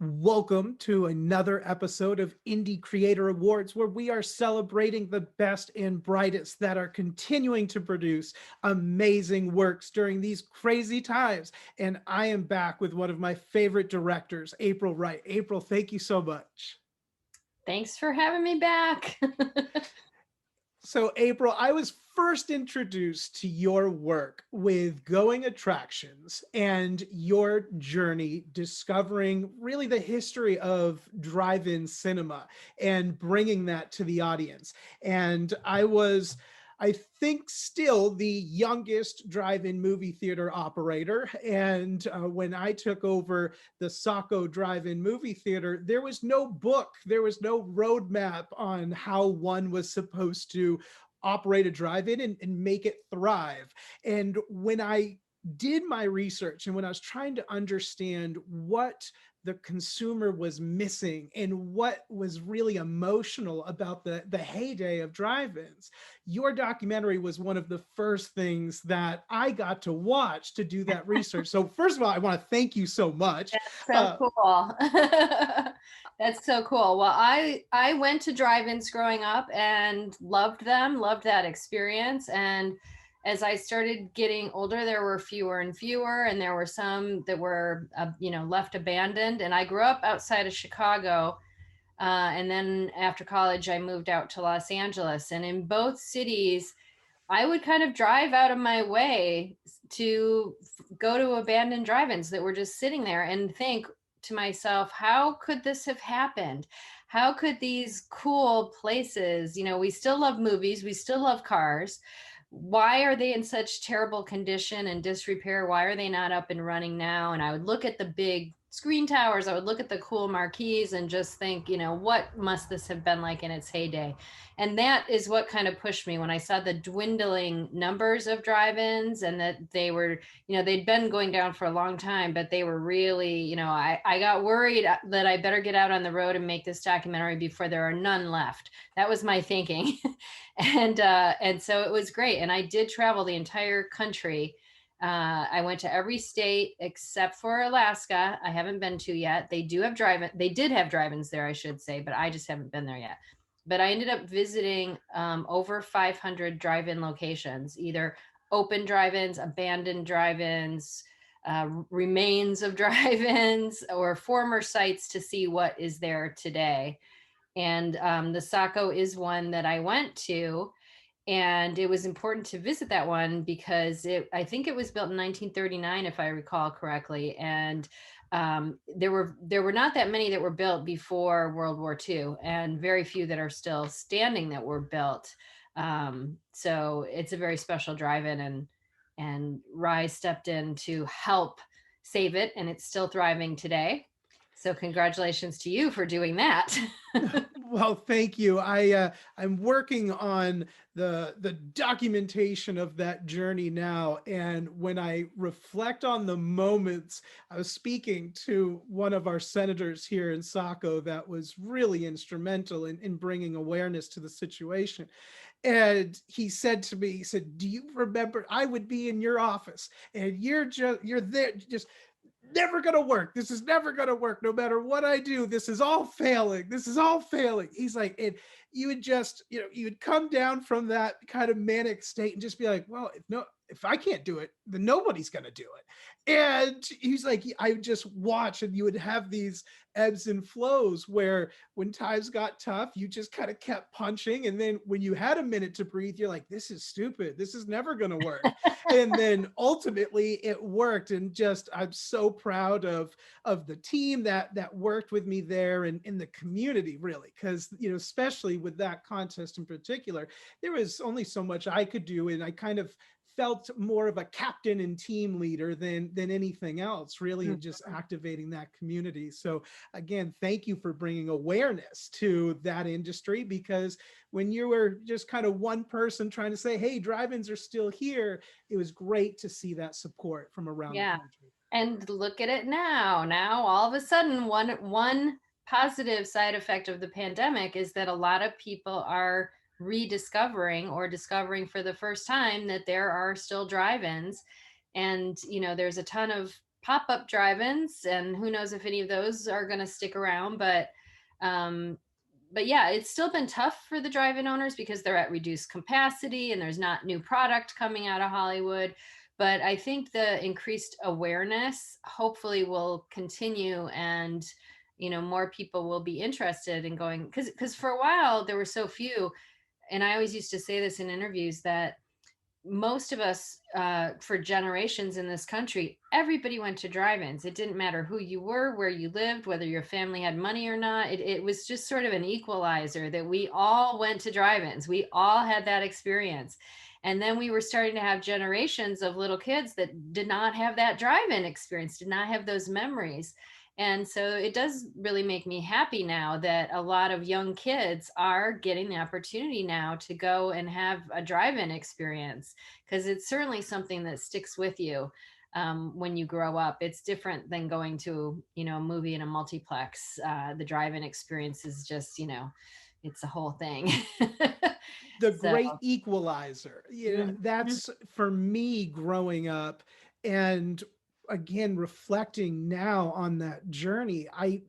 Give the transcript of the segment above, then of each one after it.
Welcome to another episode of Indie Creator Awards, where we are celebrating the best and brightest that are continuing to produce amazing works during these crazy times. And I am back with one of my favorite directors, April Wright. April, thank you so much. Thanks for having me back. So, April, I was first introduced to your work with Going Attractions and your journey discovering really the history of drive-in cinema and bringing that to the audience. And I think, still the youngest drive-in movie theater operator. And when I took over the Saco Drive-In Movie Theater, there was no book, there was no roadmap on how one was supposed to operate a drive-in and make it thrive. And when I did my research and when I was trying to understand what the consumer was missing and what was really emotional about the heyday of drive-ins, your documentary was one of the first things that I got to watch to do that research. So first of all, I want to thank you so much. That's so cool. That's so cool. Well, I went to drive-ins growing up and loved them, loved that experience. And as I started getting older, there were fewer and fewer, and there were some that were, left abandoned. And I grew up outside of Chicago. And then after college, I moved out to Los Angeles. And in both cities, I would kind of drive out of my way to go to abandoned drive-ins that were just sitting there and think to myself, how could this have happened? How could these cool places, we still love movies, we still love cars. Why are they in such terrible condition and disrepair? Why are they not up and running now? And I would look at the big screen towers, I would look at the cool marquees and just think, what must this have been like in its heyday? And that is what kind of pushed me when I saw the dwindling numbers of drive-ins, and that they were, they'd been going down for a long time, but they were really, I got worried that I better get out on the road and make this documentary before there are none left. That was my thinking. And so it was great. And I did travel the entire country. I went to every state except for Alaska. I haven't been to yet. They did have drive-ins there, I should say, but I just haven't been there yet. But I ended up visiting over 500 drive-in locations, either open drive-ins, abandoned drive-ins, remains of drive-ins, or former sites to see what is there today. And the Saco is one that I went to. And it was important to visit that one because I think it was built in 1939, if I recall correctly. And there were not that many that were built before World War II, and very few that are still standing that were built. So it's a very special drive-in, and Rye stepped in to help save it, and it's still thriving today. So congratulations to you for doing that. Well, thank you. I'm working on the documentation of that journey now, and when I reflect on the moments, I was speaking to one of our senators here in Saco that was really instrumental in bringing awareness to the situation. And he said to me, he said, "Do you remember I would be in your office and you're there just never going to work. This is never going to work. No matter what I do, this is all failing. This is all failing." He's like, and you would just, you would come down from that kind of manic state and just be like, well, if I can't do it, then nobody's going to do it. And he's like, I would just watch, and you would have these ebbs and flows where when times got tough, you just kind of kept punching. And then when you had a minute to breathe, you're like, this is stupid. This is never going to work. And then ultimately it worked. And just, I'm so proud of the team that worked with me there, and in the community, really, because, especially with that contest in particular, there was only so much I could do. And I kind of felt more of a captain and team leader than anything else, really, in just activating that community. So again, thank you for bringing awareness to that industry, because when you were just kind of one person trying to say, hey, drive-ins are still here, it was great to see that support from around the country. And look at it now. Now, all of a sudden, one positive side effect of the pandemic is that a lot of people are rediscovering or discovering for the first time that there are still drive-ins. And, there's a ton of pop-up drive-ins, and who knows if any of those are going to stick around. Um, but yeah, it's still been tough for the drive-in owners because they're at reduced capacity and there's not new product coming out of Hollywood. But I think the increased awareness hopefully will continue, and more people will be interested in going, because for a while there were so few. And I always used to say this in interviews, that most of us, for generations in this country, everybody went to drive-ins. It didn't matter who you were, where you lived, whether your family had money or not. It was just sort of an equalizer that we all went to drive-ins. We all had that experience. And then we were starting to have generations of little kids that did not have that drive-in experience, did not have those memories. And so it does really make me happy now that a lot of young kids are getting the opportunity now to go and have a drive-in experience, because it's certainly something that sticks with you when you grow up. It's different than going to, a movie in a multiplex. The drive-in experience is just, it's a whole thing. The So, great equalizer. mhm. That's for me growing up. And again, reflecting now on that journey, I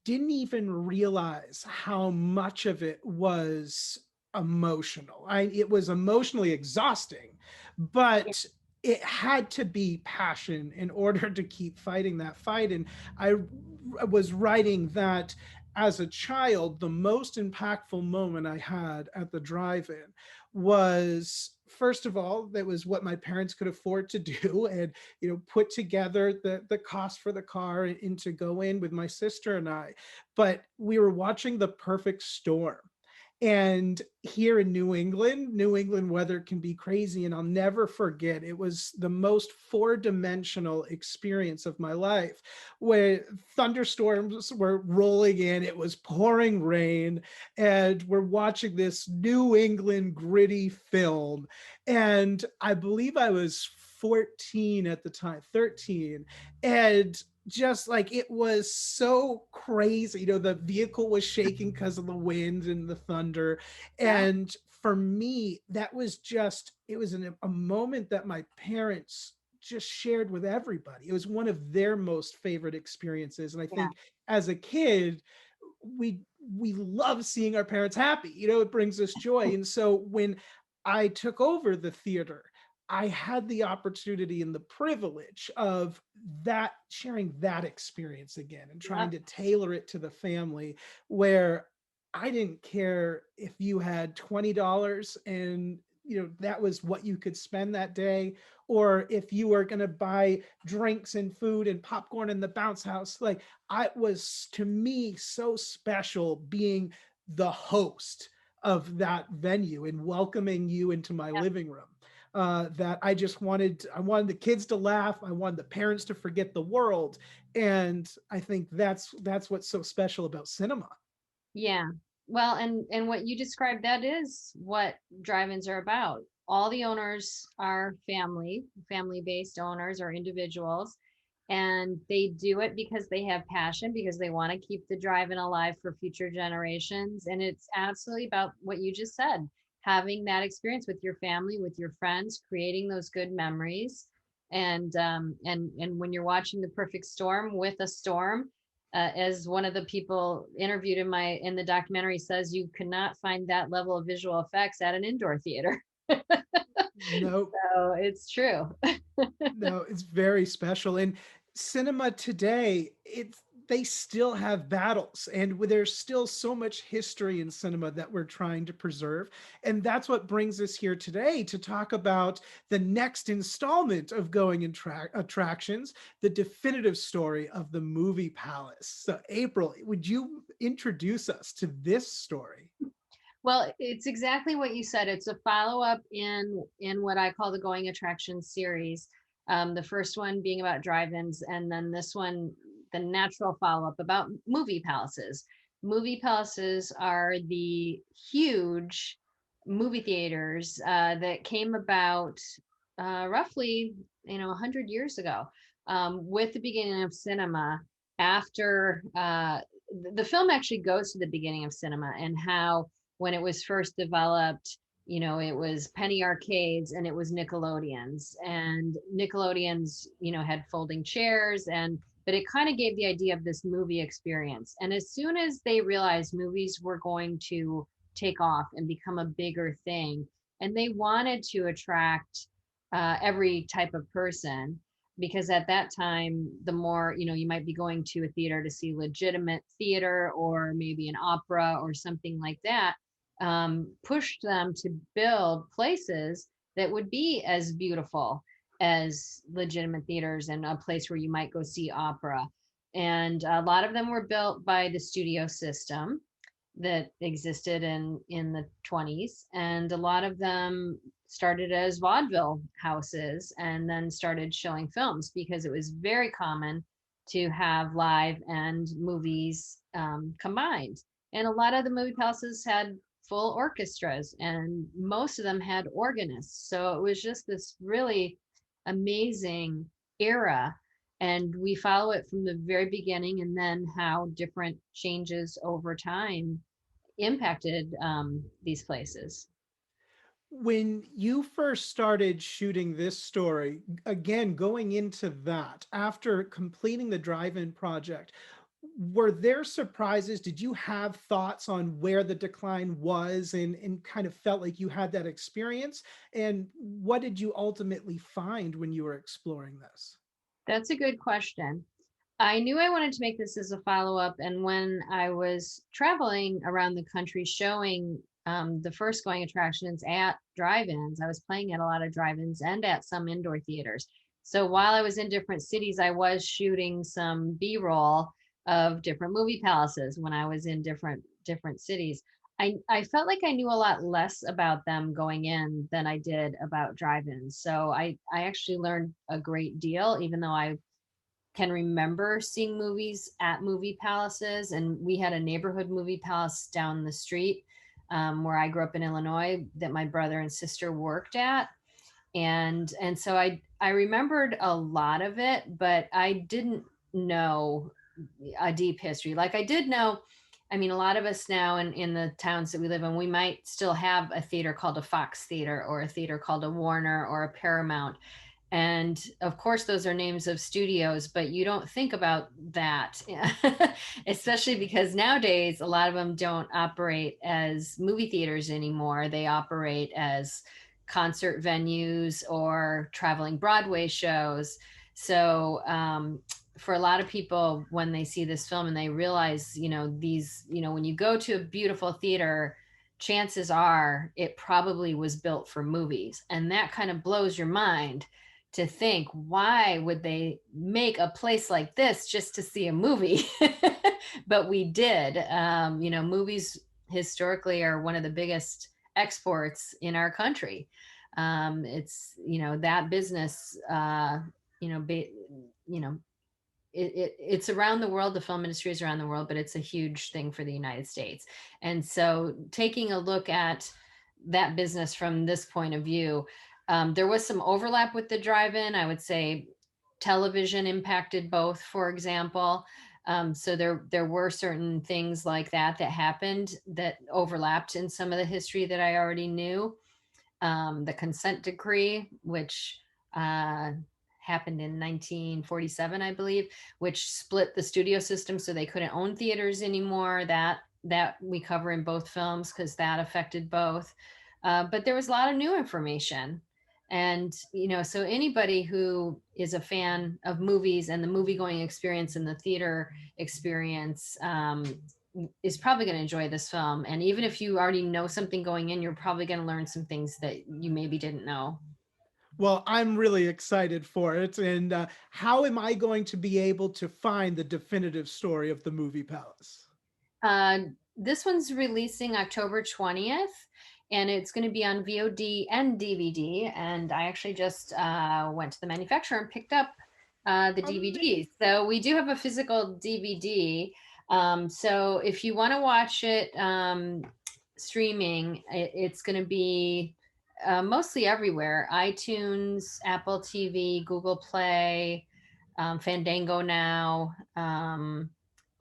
didn't even realize how much of it was emotional. It was emotionally exhausting, but it had to be passion in order to keep fighting that fight. And I was writing that as a child, the most impactful moment I had at the drive-in was, first of all, that was what my parents could afford to do, and put together the cost for the car and to go in with my sister and I. But we were watching The Perfect Storm. And here in New England weather can be crazy. And I'll never forget, it was the most four-dimensional experience of my life, where thunderstorms were rolling in, it was pouring rain, and we're watching this New England gritty film. And I believe I was 14 at the time, 13. And just like, it was so crazy. The vehicle was shaking because of the wind and the thunder. Yeah, And for me, that was just, it was a moment that my parents just shared with everybody. It was one of their most favorite experiences. And I yeah, think as a kid, we we love seeing our parents happy. It brings us joy. And so when I took over the theater, I had the opportunity and the privilege of that, sharing that experience again and yeah, trying to tailor it to the family, where I didn't care if you had $20 and that was what you could spend that day, or if you were going to buy drinks and food and popcorn in the bounce house. Like, I was, to me, so special being the host of that venue and welcoming you into my yeah. living room. That I wanted the kids to laugh. I wanted the parents to forget the world. And I think that's what's so special about cinema. Yeah. Well, and what you described, that is what drive-ins are about. All the owners are family-based owners or individuals, and they do it because they have passion, because they want to keep the drive-in alive for future generations. And it's absolutely about what you just said, having that experience with your family, with your friends, creating those good memories. And when you're watching The Perfect Storm with a storm, as one of the people interviewed in the documentary says, you cannot find that level of visual effects at an indoor theater. No, So it's true. no, it's very special. And cinema today, they still have battles, and there's still so much history in cinema that we're trying to preserve. And that's what brings us here today to talk about the next installment of Going in Attractions, the definitive story of the Movie Palace. So, April, would you introduce us to this story? Well, it's exactly what you said. It's a follow-up in what I call the Going Attraction series. The first one being about drive-ins, and then this one, the natural follow-up about movie palaces. Movie palaces are the huge movie theaters that came about roughly, 100 years ago, with the beginning of cinema. After the film actually goes to the beginning of cinema and how, when it was first developed, it was penny arcades and it was Nickelodeons, and Nickelodeons, had folding chairs, but it kind of gave the idea of this movie experience. And as soon as they realized movies were going to take off and become a bigger thing, and they wanted to attract every type of person, because at that time, the more, you might be going to a theater to see legitimate theater or maybe an opera or something like that, pushed them to build places that would be as beautiful as legitimate theaters and a place where you might go see opera. And a lot of them were built by the studio system that existed in the 20s, and a lot of them started as vaudeville houses and then started showing films, because it was very common to have live and movies combined. And a lot of the movie palaces had full orchestras, and most of them had organists. So it was just this really amazing era. And we follow it from the very beginning, and then how different changes over time impacted these places. When you first started shooting this story, again, going into that, after completing the drive-in project, were there surprises? Did you have thoughts on where the decline was, and kind of felt like you had that experience? And what did you ultimately find when you were exploring this? That's a good question. I knew I wanted to make this as a follow up. And when I was traveling around the country showing the first going attractions at drive ins, I was playing at a lot of drive ins and at some indoor theaters. So while I was in different cities, I was shooting some B roll of different movie palaces when I was in different cities. I felt like I knew a lot less about them going in than I did about drive-ins. So I actually learned a great deal, even though I can remember seeing movies at movie palaces. And we had a neighborhood movie palace down the street, where I grew up in Illinois, that my brother and sister worked at. And so I remembered a lot of it, but I didn't know a deep history. Like I did know, I mean, a lot of us now in the towns that we live in, we might still have a theater called a Fox Theater, or a theater called a Warner or a Paramount. And of course, those are names of studios, but you don't think about that, especially because nowadays a lot of them don't operate as movie theaters anymore. They operate as concert venues or traveling Broadway shows. So, for a lot of people, when they see this film and they realize, when you go to a beautiful theater, chances are it probably was built for movies. And that kind of blows your mind to think, why would they make a place like this just to see a movie? But we did. Movies historically are one of the biggest exports in our country. It's, that business, you know, ba- you know, it's around the world. The film industry is around the world, but it's a huge thing for the United States. And so taking a look at that business from this point of view, there was some overlap with the drive-in. I would say television impacted both, for example. So there were certain things like that happened that overlapped in some of the history that I already knew. The consent decree, which happened in 1947, I believe, which split the studio system, so they couldn't own theaters anymore. That we cover in both films because that affected both. But there was a lot of new information. And, so anybody who is a fan of movies and the movie going experience and the theater experience, is probably going to enjoy this film. And even if you already know something going in, you're probably going to learn some things that you maybe didn't know. Well, I'm really excited for it. And how am I going to be able to find the definitive story of the movie palace? Uh, this one's releasing October 20th, and it's going to be on VOD and DVD. And I actually just went to the manufacturer and picked up the DVD. Amazing. So we do have a physical DVD. So if you want to watch it streaming, it's going to be mostly everywhere: iTunes, Apple TV, Google Play, Fandango now.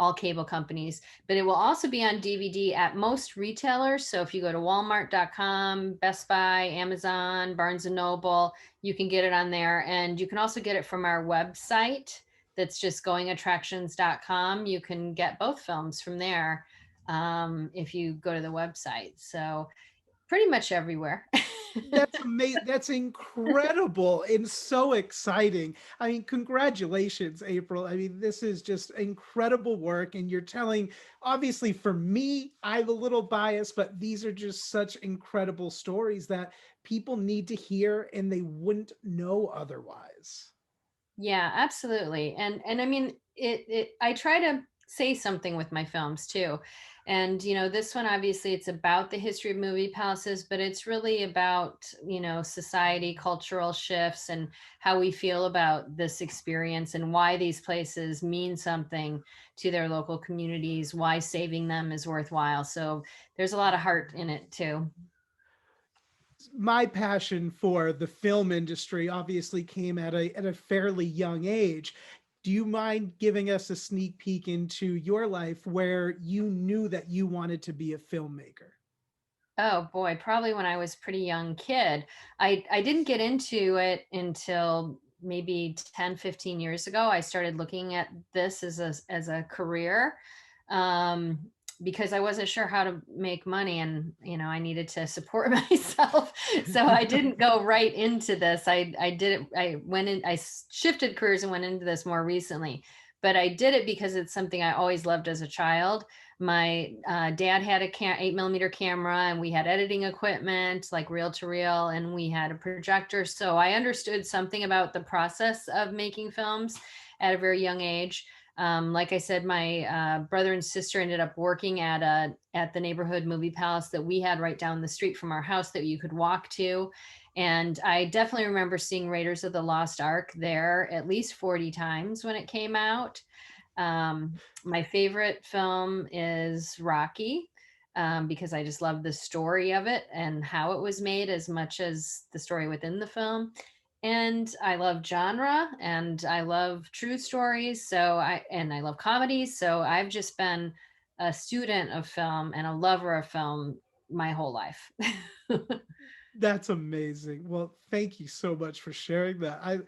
all cable companies, but it will also be on DVD at most retailers. So if you go to walmart.com, Best Buy, Amazon, Barnes and Noble, you can get it on there. And you can also get it from our website. That's just goingattractions.com. You can get both films from there if you go to the website. So pretty much everywhere. That's amazing. That's incredible and so exciting. I mean, congratulations, April. I mean, this is just incredible work. And you're telling, obviously, for me, I'm a little biased, but these are just such incredible stories that people need to hear and they wouldn't know otherwise. Yeah, absolutely. And I mean, I try to say something with my films too. And this one obviously it's about the history of movie palaces, but it's really about, society, cultural shifts and how we feel about this experience and why these places mean something to their local communities, why saving them is worthwhile. So there's a lot of heart in it too. My passion for the film industry obviously came at a fairly young age. Do you mind giving us a sneak peek into your life where you knew that you wanted to be a filmmaker? Oh boy, probably when I was pretty young kid. I didn't get into it until maybe 10, 15 years ago. I started looking at this as a career. Um, because I wasn't sure how to make money and I needed to support myself. So I didn't go right into this. I did it I went in I shifted careers and went into this more recently. But I did it because it's something I always loved as a child. My dad had a 8mm camera and we had editing equipment like reel to reel and we had a projector. So I understood something about the process of making films at a very young age. Like I said, my brother and sister ended up working at the neighborhood movie palace that we had right down the street from our house that you could walk to. And I definitely remember seeing Raiders of the Lost Ark there at least 40 times when it came out. My favorite film is Rocky, because I just love the story of it and how it was made as much as the story within the film. And I love genre and I love true stories. And I love comedies. So I've just been a student of film and a lover of film my whole life. That's amazing. Well, thank you so much for sharing that.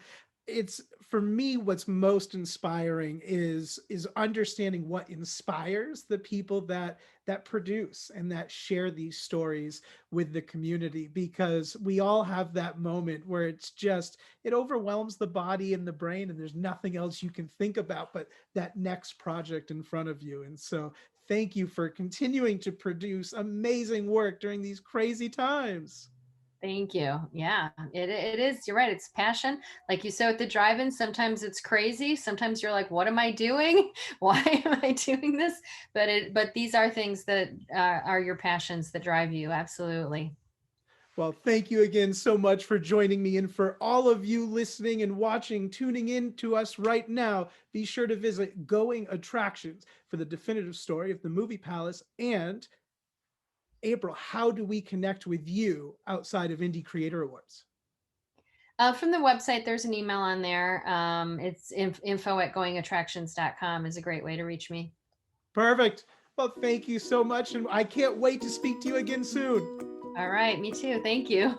It's for me what's most inspiring is understanding what inspires the people that produce and that share these stories with the community, because we all have that moment where it's just it overwhelms the body and the brain and there's nothing else you can think about but that next project in front of you. And so thank you for continuing to produce amazing work during these crazy times. Thank you. Yeah, it is. You're right. It's passion. Like you said with the drive-in, sometimes it's crazy. Sometimes you're like, what am I doing? Why am I doing this? But these are things that are your passions that drive you. Absolutely. Well, thank you again so much for joining me. And for all of you listening and watching, tuning in to us right now, be sure to visit Going Attractions for the definitive story of the movie palace. And April, how do we connect with you outside of Indie Creator Awards? From the website, there's an email on there. It's info@goingattractions.com is a great way to reach me. Perfect. Well, thank you so much. And I can't wait to speak to you again soon. All right. Me too. Thank you.